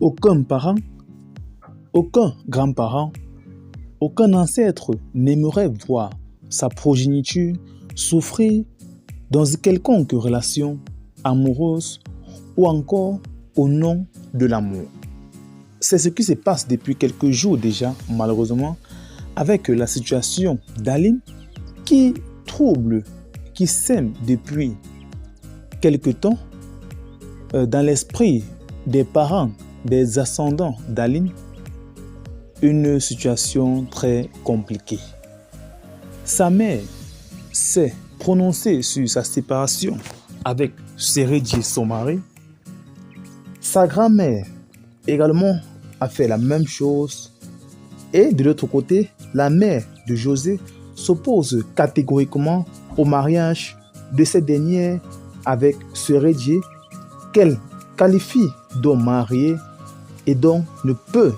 Aucun parent, aucun grand-parent, aucun ancêtre n'aimerait voir sa progéniture souffrir dans quelconque relation amoureuse ou encore au nom de l'amour. C'est ce qui se passe depuis quelques jours déjà, malheureusement, avec la situation d'Aline qui trouble, qui sème depuis quelque temps dans l'esprit des parents, des ascendants d'Aline, une situation très compliquée. Sa mère s'est prononcée sur sa séparation avec Sérédier, son mari. Sa grand-mère également a fait la même chose. Et de l'autre côté, la mère de José s'oppose catégoriquement au mariage de cette dernière avec Sérédier, qu'elle qualifie d'homme marié et dont ne peut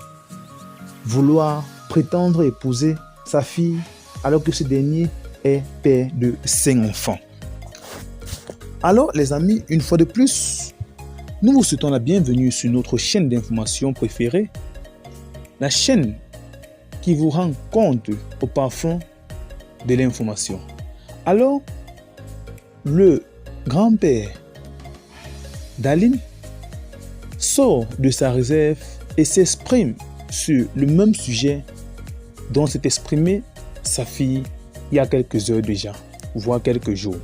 vouloir prétendre épouser sa fille alors que ce dernier est père de 5 enfants. Alors les amis, une fois de plus, nous vous souhaitons la bienvenue sur notre chaîne d'information préférée, la chaîne qui vous rend compte au parfum de l'information. Alors, le grand-père d'Aline sort de sa réserve et s'exprime sur le même sujet dont s'est exprimée sa fille il y a quelques heures déjà, voire quelques jours.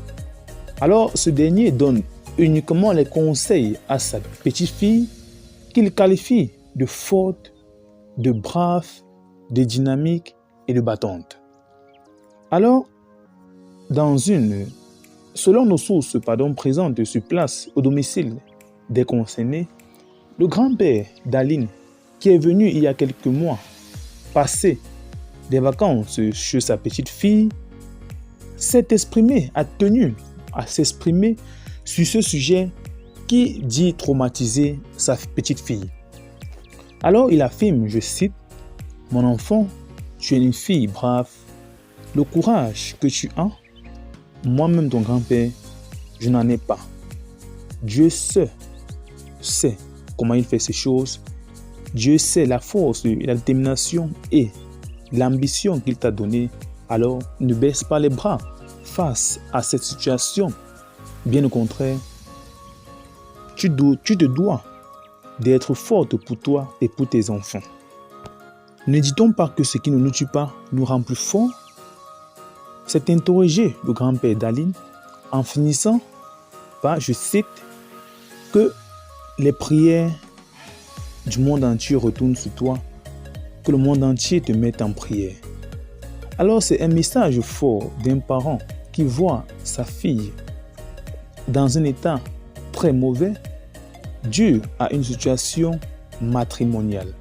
Alors, ce dernier donne uniquement les conseils à sa petite fille qu'il qualifie de forte, de brave, de dynamique et de battante. Alors, selon nos sources présentes sur place au domicile des concernés, le grand-père d'Aline, qui est venu il y a quelques mois passer des vacances chez sa petite fille, a tenu à s'exprimer sur ce sujet qui dit traumatiser sa petite fille. Alors il affirme, je cite, « Mon enfant, tu es une fille brave. Le courage que tu as, moi-même ton grand-père, je n'en ai pas. Dieu seul sait comment il fait ces choses. Dieu sait la force, la détermination et l'ambition qu'il t'a donnée. Alors ne baisse pas les bras face à cette situation. Bien au contraire, tu te dois d'être forte pour toi et pour tes enfants. Ne dit-on pas que ce qui ne nous tue pas nous rend plus forts ?» s'est interrogé le grand-père d'Aline en finissant par, je cite, « que les prières du monde entier retournent sur toi, que le monde entier te mette en prière. » Alors c'est un message fort d'un parent qui voit sa fille dans un état très mauvais dû à une situation matrimoniale.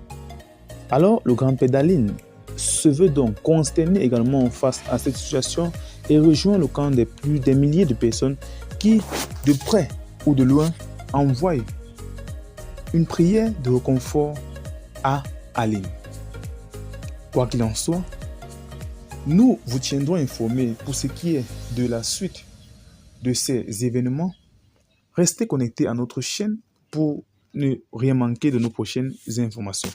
Alors le grand-père d'Aline se veut donc consterné également face à cette situation et rejoint le camp des milliers de personnes qui, de près ou de loin, envoient une prière de réconfort à Aline. Quoi qu'il en soit, nous vous tiendrons informés pour ce qui est de la suite de ces événements. Restez connectés à notre chaîne pour ne rien manquer de nos prochaines informations.